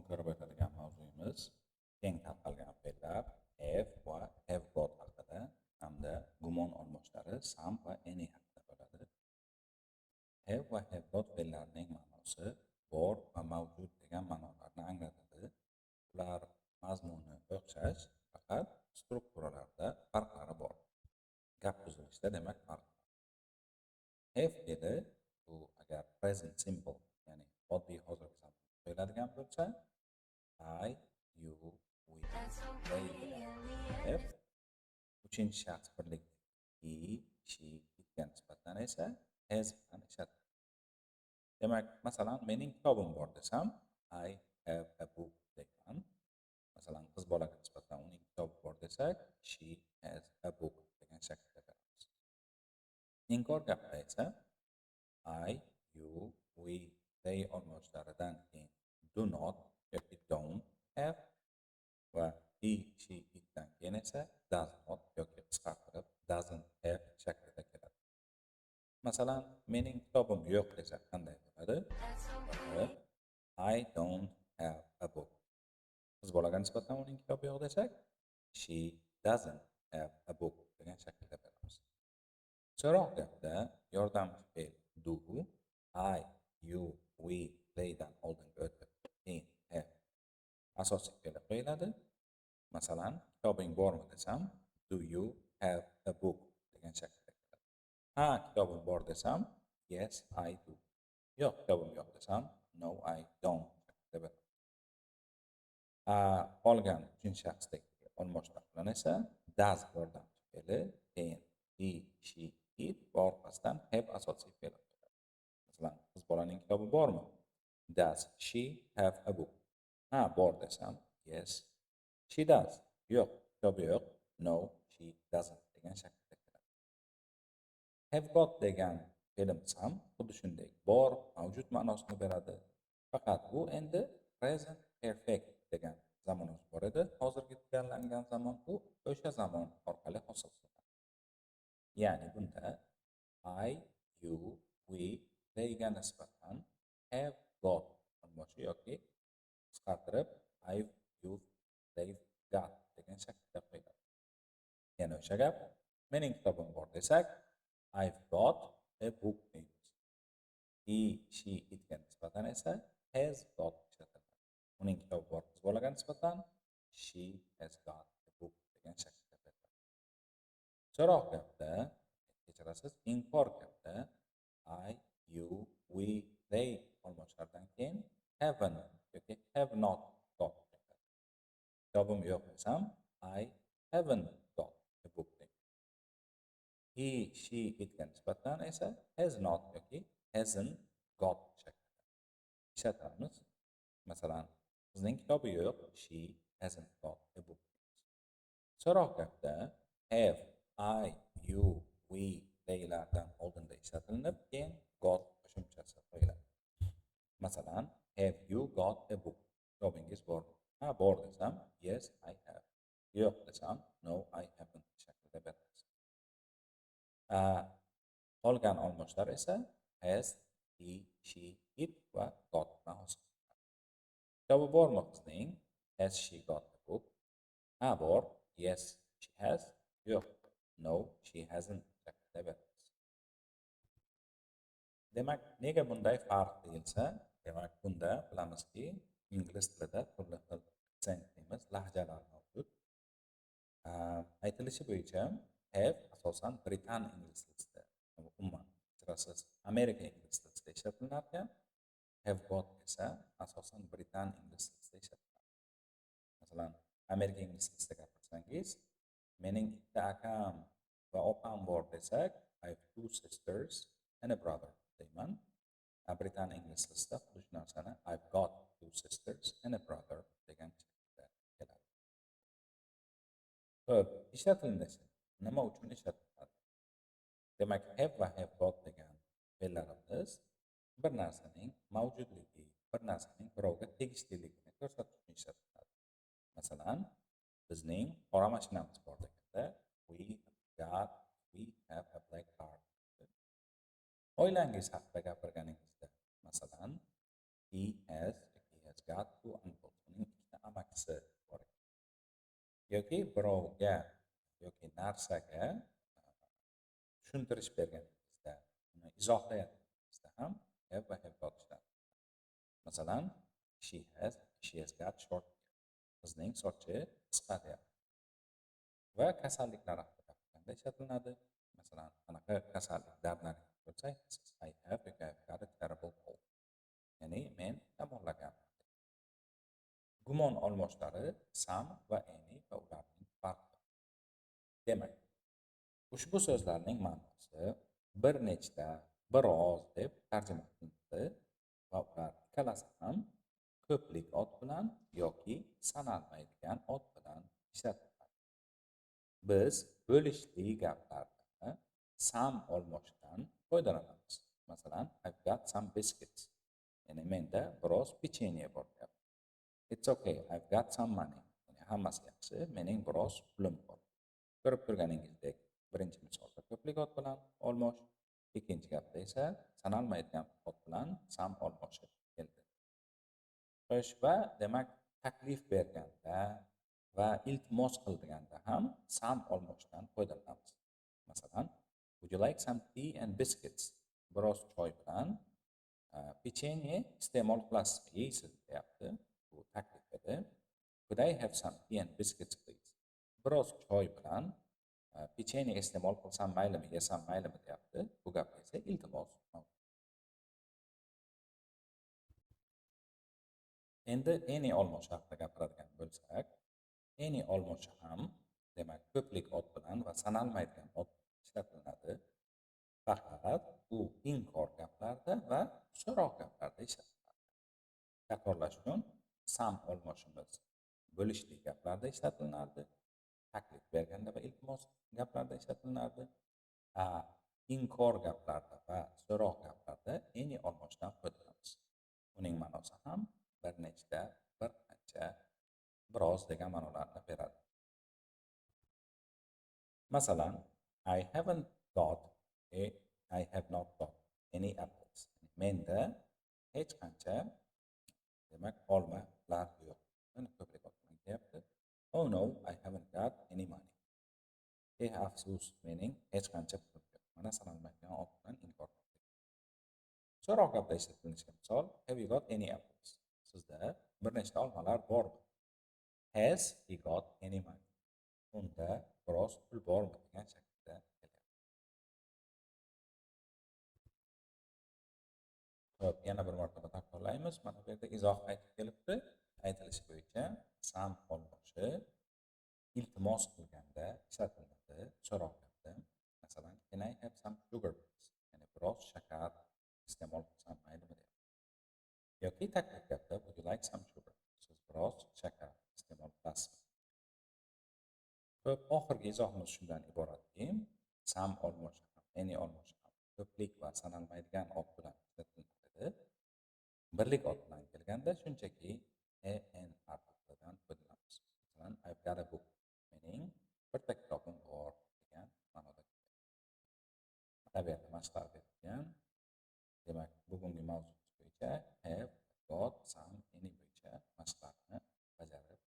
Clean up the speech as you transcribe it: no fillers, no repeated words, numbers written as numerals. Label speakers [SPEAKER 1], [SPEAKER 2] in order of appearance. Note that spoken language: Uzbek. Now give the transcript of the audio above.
[SPEAKER 1] ko'rib o'tadigan mavzuyimiz keng tarqalgan fe'llar have va have got haqida hamda gumon olmoshlari some va any haqida bo'ladi. Have va have got fe'llarining ma'nosi bor va mavjud degan ma'nolarni anglatadi. Ular mazmuni o'xshash, faqat strukturalarda farqlari bor. Gap tuzilishida demak farq bor. Have fe'li bu agar present simple, ya'ni oddiy hozirgi zamonda qo'yiladigan bo'lsa, I, you, we, they bilan have. Uchinchi shaxs birlik he, she, itga nisbatan esa has bilan ishlatiladi. Demak, masalan, mening kitobim bor desam, I have a book deyman. Masalan, qiz bolaga nisbatan uning kitobi bor desak, she has a book degan shaklda beramiz. Inkor gapda esa I, you, we, they olmoshlaridan keyin do not yoki don't have va he, she, itdan keyin esa does not yoki qisqartirib doesn't have shaklida keladi. Masalan, mening kitobim yo'q desak qanday bo'ladi? I don't have a book. Qiz bolaga nisbatan uning kitobi yo'q desak, she doesn't have a book degan shaklda beramiz. So'roq gapda yordamchi fe'l do I, you, we, theydan oldinga o'tib keyin have asosiy fe'li qo'yiladi. Masalan, kitobing bormi desam, do you have a book degan shaklda keladi. Ha, kitobim bor desam, yes, I do. Yo'q, kitobim yo'q desam, no, I don't shaklda beradi. Qolgan uchinchi shaxsdagi olmoshlar bilan esa does yordamchi fe'li, keyin he, she, it va orqasidan have asosiy fe'li qo'yiladi. Masalan, qiz bolaning kitobi bormi? Does she have a book? Ha, bor desam, yes, she does. Yo'q, kitobi yo'q. No, she doesn't degan shaklda keladi. Have got degan fe'limiz ham xuddi shunday bor, mavjud ma'nosini beradi. Faqat bu endi present perfect degan zamonimiz bor edi. Hozirgi tugallangan zamon bu o'sha zamon orqali hosil qilinadi. Ya'ni bunda I, you, we, theyga nisbatan have got olmoshi yoki qisqartirib I've, you've, they've got degan shaklda qo'yiladi. Yana o'sha gap, mening kitobim bor desak, I've got a book deymiz. He, she, itga nisbatan esa has got ishlatiladi. Uning kitobi bor qiz bolaga nisbatan she has got a book degan shaklda beriladi. So'roq gapda, kechirasiz, inkor gapda I, you, we, they olmoshlaridan keyin haven't yoki have not got. Kitobim yo'q desam, I haven't got a book deyman. He, she, itga nisbatan esa has not yoki hasn't got shaklida ishlatamiz. Masalan, qizning kitobi yo'q, she hasn't got a book. So'roq gapda have, I, you, we, theylardan oldinda ishlatilinib, keyin got qo'shimchasi qo'yiladi. Masalan, have you got a book? Kitobingiz bormi? Ha, bor desam, yes, I have. Yo'q desam, no, I haven't shaklida beramiz. Qolgan olmoshlar esa has, he, she, it va got bilan hosil qilinadi. Kitobi bormi qizning? Has she got a book? Ha, bor. Yes, she has. Yo'q. No, she hasn't shaklida beramiz. Demak, nega bunday farq deyilsa, demak, bunda bilamizki, ingliz tilida turli xil aksent deymiz, lahjalar mavjud. Aytilishi bo'yicha have asosan Britan ingliz tilida, umuman kechirasiz, Amerika ingliz tilida ishlatilarkan, have got esa asosan Britan ingliz tilida ishlatiladi. Masalan, Amerika ingliz tilida gapirsangiz, mening ikkita akam va opam bor desak, I have two sisters and a brother deyman. Britan ingliz tilida xuddi shu narsani I've got two sisters and a brother degan shaklda keladi. Xo'p, ishlatilinishi nima uchun ishlatiladi? Demak, have va have got degan fe'llarimiz bir narsaning mavjudligi, bir narsaning birovga tegishliligini ko'rsatish uchun ishlatiladi. Masalan, bizning qora mashinamiz bor deganda we have a black car. Oilangiz haqida gapirganingizda, masalan, he has got two uncles. shaxsi bor ekan. Yoki birovga yoki narsaga tushuntirish berganingizda, uni izohlayotganingizda ham have va have got ishlatiladi. Masalan, she has got short hair. Qizning sochi qisqa deyapti. Va kasalliklar haqida gapirganda ishlatiladi. Masalan, qanaqa kasalliklarni ko'rsak, I have yoki I've got a terrible cold. Ya'ni men yomonlaganman. Gumon olmoshlari some va any va ularning farqi. Demak, ushbu so'zlarning ma'nosi bir nechta, biroz deb tarjima qilinadi va ular ikkalasi ham ko'plik ot bilan yoki sanalmaydigan ot bilan ishlatiladi. Biz bo'lishli gaplarda some olmoshdan foydalanamiz. Masalan, I've got some biscuits. Ya'ni menda biroz pechenye bor deyapti. It's okay, I've got some money. Ya'ni hammasi yaxshi, mening biroz pulim bor. Ko'rib turganingizdek, birinchi misolda ko'plik ot bilan olmosh, ikkinchi gapda esa sanalmaydigan ot bilan some olmoshi keldi. Xo'sh, va demak, taklif berganda va iltimos qilganda ham some olmoshdan foydalanamiz. Masalan, would you like some tea and biscuits? Biroz choy bilan pechenye iste'mol qilasizmi, yeysiz deyapti. Bu taklif edi. Could I have some tea and biscuits please? Biroz choy bilan pechenye iste'mol qilsam maylimi, yesam maylimi deyapti. Bu gapga esa iltimos. Endi any olmoshi haqida gapiradigan bo'lsak, any olmoshi ham demak ko'plik ot bilan va sanalmaydigan ot bilan ishlatiladi. Faqat u inkor gaplarda va so'roq gaplarda ishlatiladi. Takrorlash uchun some olmoshimiz bo'lishli gaplarda ishlatiladi. Taklif berganda va iltimos gaplarda ishlatiladi. Inkor gaplarda va so'roq gaplarda any olmoshdan foydalanamiz. Uning ma'nosi ham bir nechta, bir qancha, biroz degan ma'nolarni beradi. Masalan, I have not got any apples. Menda hech qancha demak olmalar yo'q. Buni ko'prik olib deyapti. Oh no, I haven't got any money. Afsus, mening hech qancha pulim yo'q. Mana sanalmaydigan ot bilan inkor qildik. So'roq gapda ishlatilgan misol, have you got any apples? Sizda bir nechta olmalar bormi? Has he got any money? Unda biroz pul bormi degan shaklda kelyapti. Xo'p, yana bir marotaba takrorlaymiz. Mana bu yerda izoh aytib kelibdi. Aytilishi bo'yicha some olmoshi iltimos qilganda ishlatiladi, so'roq gapda. Masalan, can I have some sugar please? Ya'ni biroz shakar iste'mol qilsam maylimi deyapti. Yoki taklif gapda would you like some sugar? Siz biroz shakar iste'mol qilasizmi? Xo'p, oxirgi izohimiz shundan iboratki, some olmoshi ham, any olmoshi ham ko'plik va sanalmaydigan ot bilan ishlatiladi. Birlik ot bilan kelganda shunchaki an artiqlidan foydalanamiz. Masalan, I've got a book. Mening bitta kitobim bor degan ma'noda. Tabiatda mashqlar berilgan. Demak, bugungi mavzuimiz bo'yicha have, got, some